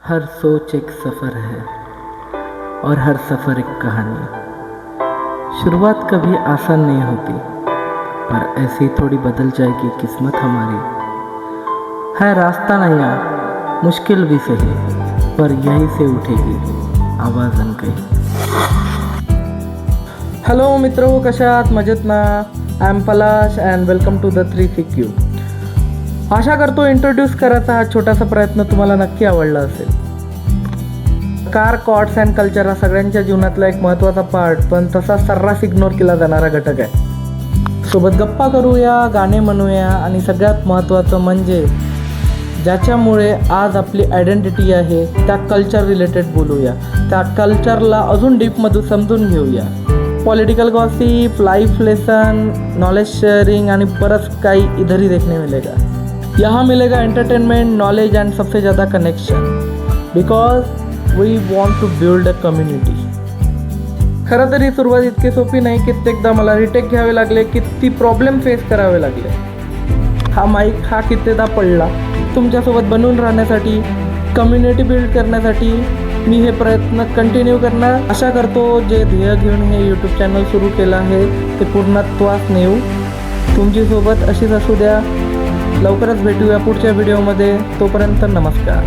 हर सोच एक सफ़र है और हर सफ़र एक कहानी। शुरुआत कभी आसान नहीं होती, पर ऐसे ही थोड़ी बदल जाएगी किस्मत हमारी। है रास्ता नया, मुश्किल भी सही, पर यहीं से उठेगी आवाज़ अनकही। हॅलो मित्रो, कशा आहात? मजेत ना? I am Palash and welcome to the 3CQ. आशा करतो इंट्रोड्यूस करायचा हा छोटासा प्रयत्न तुम्हाला नक्की आवडला असेल. कार, कॉर्ड्स अँड कल्चर हा सगळ्यांच्या जीवनातला एक महत्त्वाचा पार्ट, पण तसा सर्रास इग्नोर केला जाणारा घटक आहे. सोबत गप्पा करूया, गाणे म्हणूया आणि सगळ्यात महत्त्वाचं म्हणजे ज्याच्यामुळे आज आपली आयडेंटिटी आहे त्या कल्चर रिलेटेड बोलूया. त्या कल्चरला अजून डीपमधून समजून घेऊया. Political gossip, life lesson, knowledge sharing आणि बरंच काही इधर ही देखने मिलेगा. यहाँ मिलेगा एंटरटेनमेंट, नॉलेज एंड सबसे ज़्यादा connection, because we want to build a community. खरं तर ही सुरुवात इतकी सोपी नाही. कित्येकदा मला रिटेक घ्यावे लागले, किती प्रॉब्लेम फेस करावे लागले. हा माईक हा कित्येकदा पडला. तुमच्यासोबत बनवून राहण्यासाठी, कम्युनिटी बिल्ड करण्यासाठी मी हे प्रयत्न कंटिन्यू करणार. आशा करतो जे ध्येय घेऊन हे यूट्यूब चॅनल सुरू केलं आहे ते पूर्णत्वास नेऊ. तुमची सोबत अशीच असू द्या. लवकरच भेटूया पुढच्या व्हिडिओमध्ये. तोपर्यंत नमस्कार.